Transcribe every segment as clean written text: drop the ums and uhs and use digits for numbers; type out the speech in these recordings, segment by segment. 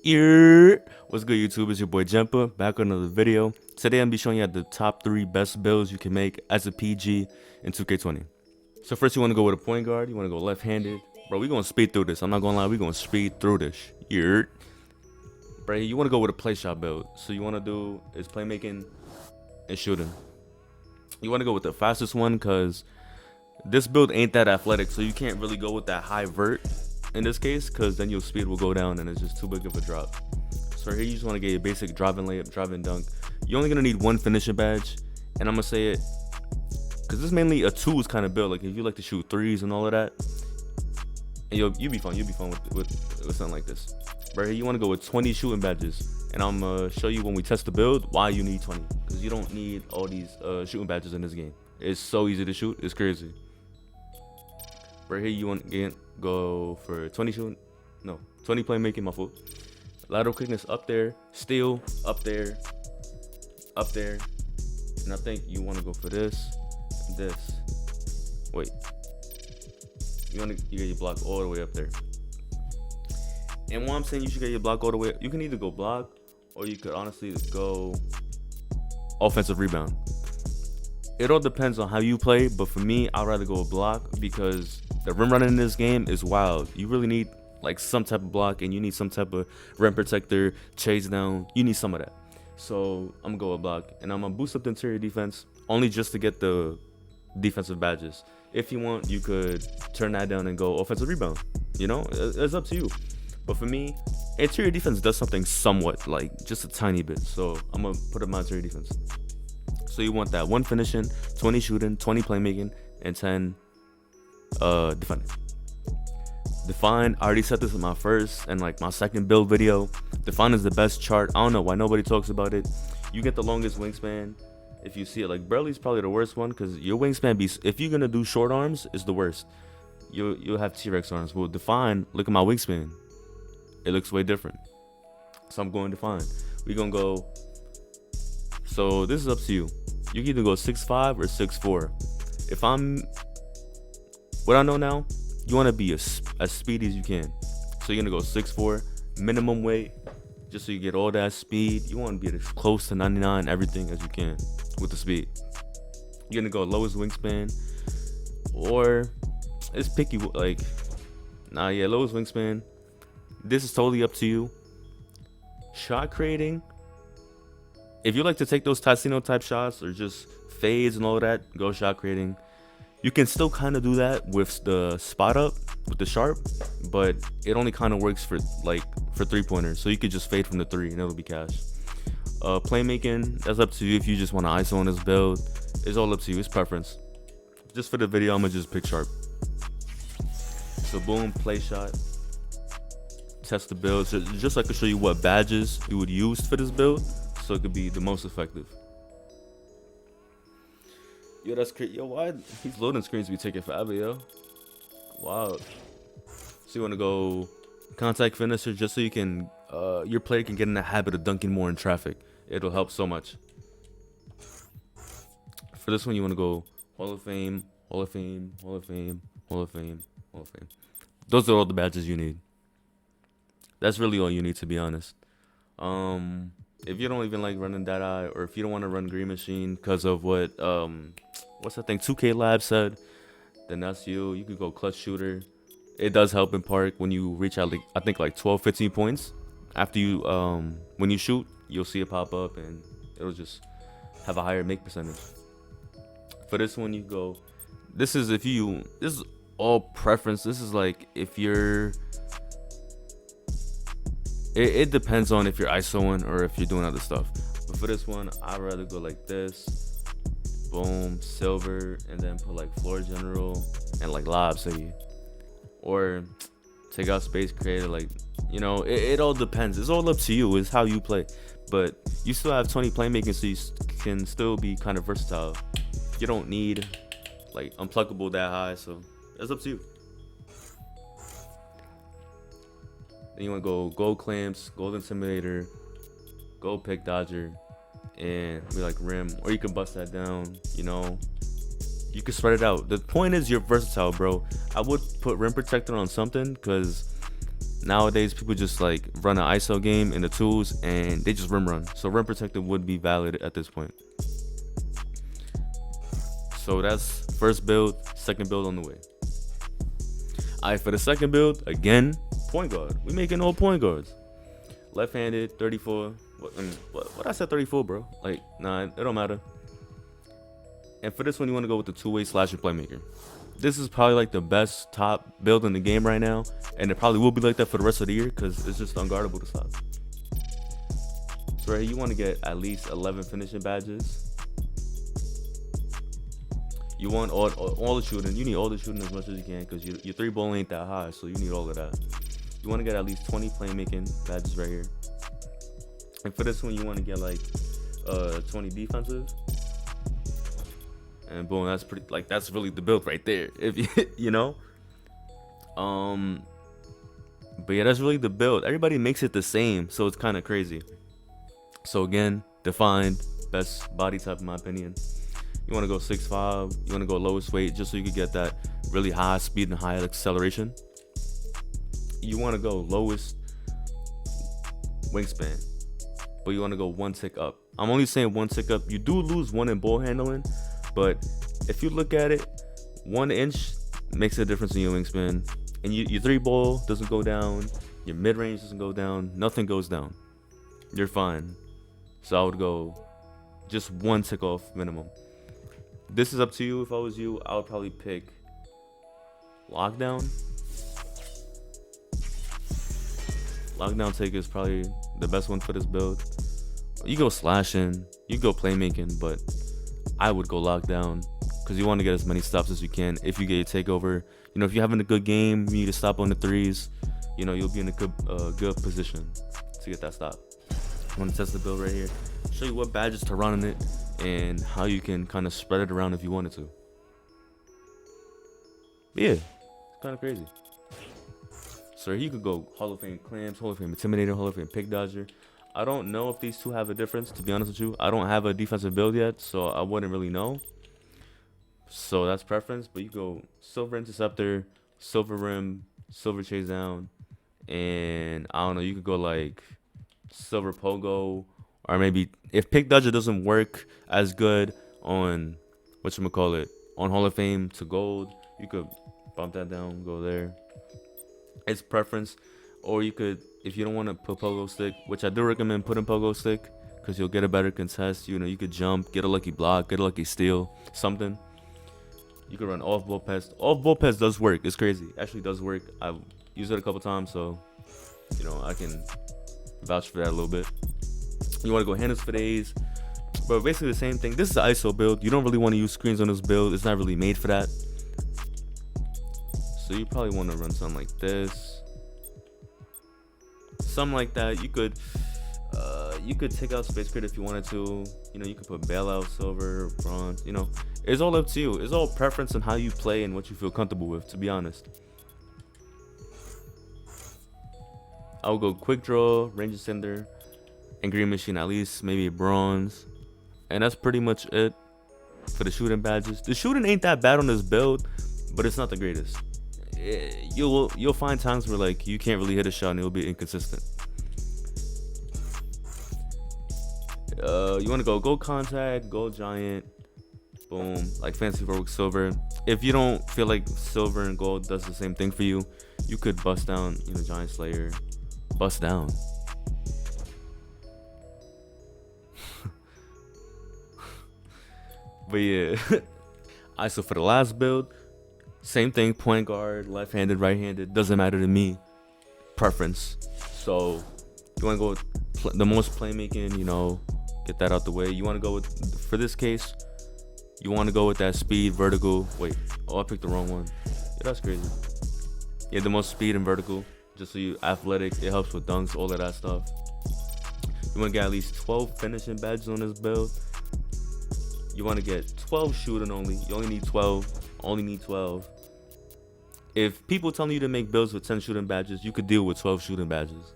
What's good, YouTube? It's your boy Jumper, back with another video. Today I'm be showing you the top 3 best builds you can make as a PG in 2K20. So first you want to go with a point guard, you want to go left-handed. Bro, we gonna speed through this. I'm not gonna lie, we gonna speed through this. Bro, you want to go with a play shot build. So you want to do is playmaking and shooting. You want to go with the fastest one because this build ain't that athletic, so you can't really go with that high vert in this case, because then your speed will go down and it's just too big of a drop. So here you just want to get your basic driving layup, driving dunk. You're only gonna need one finishing badge, and I'm gonna say it because this is mainly a twos kind of build. Like if you like to shoot threes and all of that, and you'll be fun. You'll be fun with something like this. Right here you want to go with 20 shooting badges, and I'm gonna show you when we test the build why you need 20, because you don't need all these shooting badges in this game. It's so easy to shoot, it's crazy. Right here you want to go for 20 shooting, no, 20 playmaking, my fault. Lateral quickness up there, steal up there, and I think you want to go for this. Wait, you get your block all the way up there. And what I'm saying, you should get your block all the way. You can either go block, or you could honestly go offensive rebound. It all depends on how you play, but for me, I'd rather go a block because the rim running in this game is wild. You really need like some type of block, and you need some type of rim protector, chase down. You need some of that. So I'm gonna go a block, and I'm gonna boost up the interior defense only just to get the defensive badges. If you want, you could turn that down and go offensive rebound. You know, it's up to you. But for me, interior defense does something somewhat, like just a tiny bit. So I'm gonna put up my interior defense. So you want that 1 finishing, 20 shooting, 20 playmaking, and 10 defending. Define, I already said this in my first and like my second build video. Define is the best chart. I don't know why nobody talks about it. You get the longest wingspan. If you see it, like Burley's probably the worst one, because your wingspan if you're gonna do short arms, is the worst. You'll have T-Rex arms. Well, Define, look at my wingspan. It looks way different. So I'm going Define. We're gonna go. So this is up to you. You can either go 6'5" or 6'4". If what I know now, you want to be as speedy as you can. So you're gonna go 6'4", minimum weight, just so you get all that speed. You want to be as close to 99 everything as you can with the speed. You're gonna go lowest wingspan, or it's picky. Like, lowest wingspan. This is totally up to you. Shot creating. If you like to take those TYCENO type shots or just fades and all that, go shot creating. You can still kind of do that with the spot up, with the sharp, but it only kind of works for 3-pointers. So you could just fade from the 3 and it'll be cash. Playmaking, that's up to you. If you just want to ISO on this build, it's all up to you. It's preference. Just for the video, I'm gonna just pick sharp. So boom, play shot. Test the build. So just so I can show you what badges you would use for this build, so it could be the most effective. Yo, that's crazy. Yo, why these loading screens be taking forever, yo? Wow. So you want to go contact finisher, just so you can your player can get in the habit of dunking more in traffic. It'll help so much. For this one, you want to go Hall of Fame, Hall of Fame, Hall of Fame, Hall of Fame, Hall of Fame. Those are all the badges you need. That's really all you need, to be honest. If you don't even like running that eye, or if you don't want to run Green Machine because of what what's that thing 2K Lab said, then that's you. You could go clutch shooter. It does help in park when you reach out, like I think like 12-15 points. After you when you shoot, you'll see it pop up and it'll just have a higher make percentage. For this one, you go, this is all preference. This is like if you're, it depends on if you're ISOing or if you're doing other stuff. But for this one, I'd rather go like this. Boom, silver, and then put like floor general and like lob, say, or take out space creator. Like, you know, it all depends. It's all up to you. It's how you play. But you still have 20 playmaking, so you can still be kind of versatile. You don't need like unpluckable that high, so that's up to you. Then you want to go gold clamps, gold intimidator, gold pick dodger, and be like rim, or you can bust that down. You know, you can spread it out. The point is you're versatile, bro. I would put rim protector on something, because Nowadays, people just like run an ISO game in the tools and they just rim run. So rim protected would be valid at this point. So that's first build, second build on the way. Alright, for the second build, again, point guard. We making all point guards. Left-handed, 34. What I said 34, bro? Like, nah, it don't matter. And for this one, you want to go with the two-way slasher playmaker. This is probably like the best top build in the game right now, and it probably will be like that for the rest of the year because it's just unguardable to stop. So right here, you want to get at least 11 finishing badges. You want all the shooting. You need all the shooting as much as you can because your three ball ain't that high, so you need all of that. You want to get at least 20 playmaking badges right here. And for this one, you want to get like 20 defensive. And boom, that's pretty, like, that's really the build right there. If you know. But yeah, that's really the build. Everybody makes it the same, so it's kind of crazy. So again, defined best body type in my opinion. You want to go 6'5", you want to go lowest weight just so you can get that really high speed and high acceleration. You want to go lowest wingspan, but you want to go one tick up. I'm only saying one tick up. You do lose one in ball handling, but if you look at it, 1 inch makes a difference in your wingspan. And your three ball doesn't go down, your mid range doesn't go down, nothing goes down. You're fine. So I would go just one tick off minimum. This is up to you. If I was you, I would probably pick lockdown. Lockdown take is probably the best one for this build. You go slashing, you go playmaking, but I would go lockdown because you want to get as many stops as you can. If you get your takeover, you know, if you're having a good game, you need to stop on the threes. You know, you'll be in a good position to get that stop. I'm gonna test the build right here, show you what badges to run in it, and how you can kind of spread it around if you wanted to. But yeah, it's kind of crazy. So you could go Hall of Fame Clams, Hall of Fame Intimidator, Hall of Fame Pick Dodger. I don't know if these two have a difference, to be honest with you. I don't have a defensive build yet, so I wouldn't really know. So that's preference, but you go Silver Interceptor, Silver Rim, Silver Chase Down, and I don't know, you could go like Silver Pogo, or maybe if Pick Dodger doesn't work as good on whatchamacallit, on Hall of Fame to Gold, you could bump that down, go there. It's preference. Or you could, if you don't want to put Pogo Stick, which I do recommend putting Pogo Stick because you'll get a better contest. You know, you could jump, get a lucky block, get a lucky steal, something. You could run off ball pass. Off ball pass does work. It's crazy. Actually does work. I've used it a couple times, so you know I can vouch for that a little bit. You want to go handles for days, but basically the same thing. This is an ISO build. You don't really want to use screens on this build. It's not really made for that. So you probably want to run something like this, something like that. You could take out Space Grid if you wanted to. You know, you could put Bailout, Silver, Bronze. You know, it's all up to you. It's all preference on how you play and what you feel comfortable with, to be honest. I would go Quick Draw, Ranger Cinder, and Green Machine, at least maybe Bronze. And that's pretty much it for the shooting badges. The shooting ain't that bad on this build, but it's not the greatest. You'll find times where like you can't really hit a shot and it'll be inconsistent. You want to go Gold Contact, Gold Giant, boom, like Fantasy Heroic Silver. If you don't feel like Silver and Gold does the same thing for you, you could bust down, you know, Giant Slayer, bust down. But yeah, alright, so for the last build, same thing, point guard, left-handed, right-handed, doesn't matter to me, preference. So you want to go with the most playmaking, you know, get that out the way. You want to go with, for this case, you want to go with that speed, vertical. Wait, oh, I picked the wrong one. Yeah, that's crazy. Yeah, the most speed and vertical, just so you athletic. It helps with dunks, all of that stuff. You want to get at least 12 finishing badges on this build. You want to get 12 shooting only. You only need 12. Only need 12. If people telling you to make builds with 10 shooting badges, you could deal with 12 shooting badges.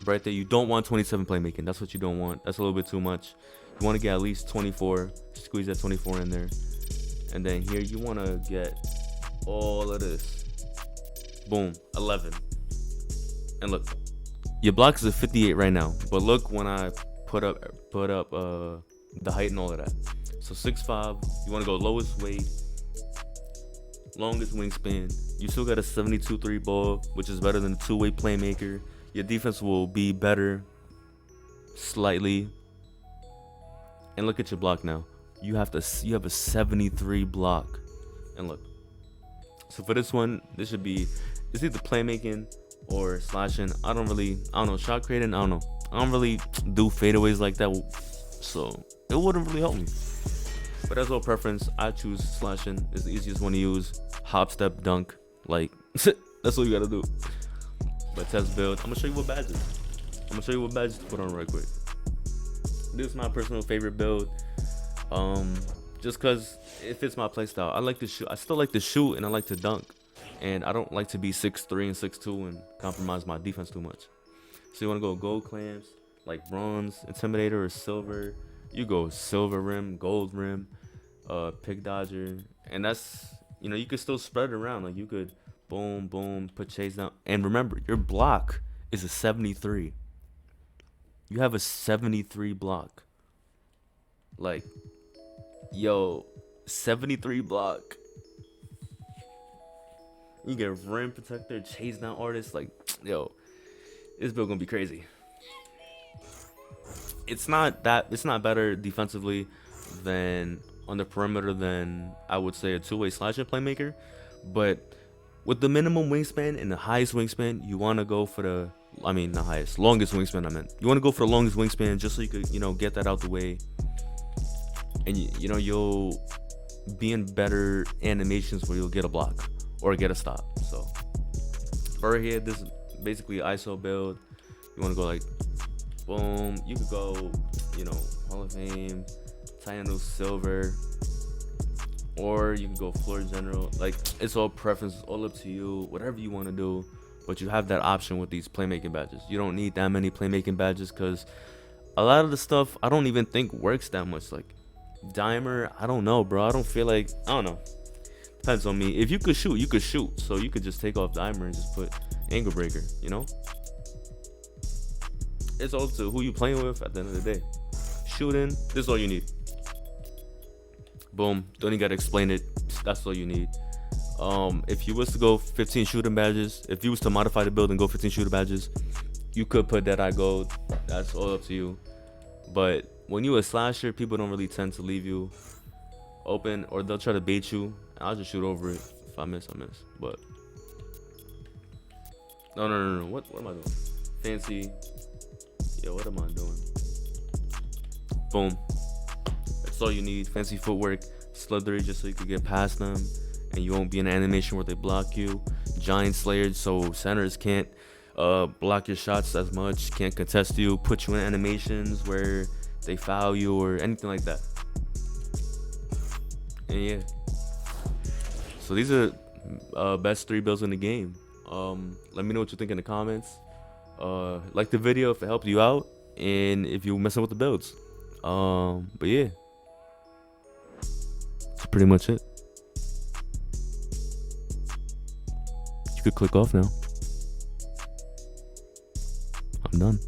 Right there, you don't want 27 playmaking. That's what you don't want. That's a little bit too much. You want to get at least 24. Squeeze that 24 in there. And then here, you want to get all of this. Boom, 11. And look, your block is a 58 right now, but look when I put up the height and all of that. So 6'5", you want to go lowest weight, longest wingspan. You still got a 72 3 ball, which is better than a two-way playmaker. Your defense will be better slightly. And look at your block now. You have a 73 block. And look. So for this one, it's either playmaking or slashing. I don't know, shot creating, I don't know. I don't really do fadeaways like that, so it wouldn't really help me. But as all preference, I choose slashing. It's the easiest one to use. Hop, step, dunk, like that's all you gotta do. But test build, I'm gonna show you what badges. To put on right quick. This is my personal favorite build. Just cause it fits my playstyle. I like to shoot. I still like to shoot and I like to dunk. And I don't like to be 6'3" and 6'2" and compromise my defense too much. So you want to go gold clamps, like bronze, intimidator, or silver. You go silver rim, gold rim, pick dodger. And that's, you could still spread it around. Like you could boom, boom, put chase down. And remember, your block is a 73. You have a 73 block. Like, yo, 73 block. You get rim protector, chase down artist. Like, yo, this build gonna be crazy. It's not better defensively than on the perimeter than I would say a two-way slashing playmaker. But with the minimum wingspan and the highest wingspan, you want to go for the, longest wingspan. You want to go for the longest wingspan just so you could, get that out the way. And you'll be in better animations where you'll get a block or get a stop. So right here, this is basically ISO build. You want to go like boom. You could go, Hall of Fame, TYCENO silver, or you can go floor general. Like, it's all preference, all up to you, whatever you want to do. But you have that option with these playmaking badges. You don't need that many playmaking badges because a lot of the stuff I don't even think works that much. Like dimer, I don't know, bro. I don't know. Depends on me. If you could shoot, you could shoot. So you could just take off dimer and just put angle breaker, It's all to who you playing with at the end of the day. Shooting, this is all you need. Boom. Don't even gotta explain it. That's all you need. If you was to go 15 shooting badges, if you was to modify the build and go 15 shooter badges, you could put Dead Eye Gold. That's all up to you. But when you a slasher, people don't really tend to leave you open, or they'll try to bait you. I'll just shoot over it. If I miss, I miss. But no. What am I doing? Fancy. Yo, what am I doing? Boom. That's all you need. Fancy footwork, slithery, just so you can get past them, and you won't be in an animation where they block you. Giant slayers, so centers can't block your shots as much, can't contest you, put you in animations where they foul you or anything like that. And yeah, so these are best 3 builds in the game. Let me know what you think in the comments. Like the video if it helped you out, and if you're messing with the builds. But yeah, that's pretty much it. You could click off now. I'm done.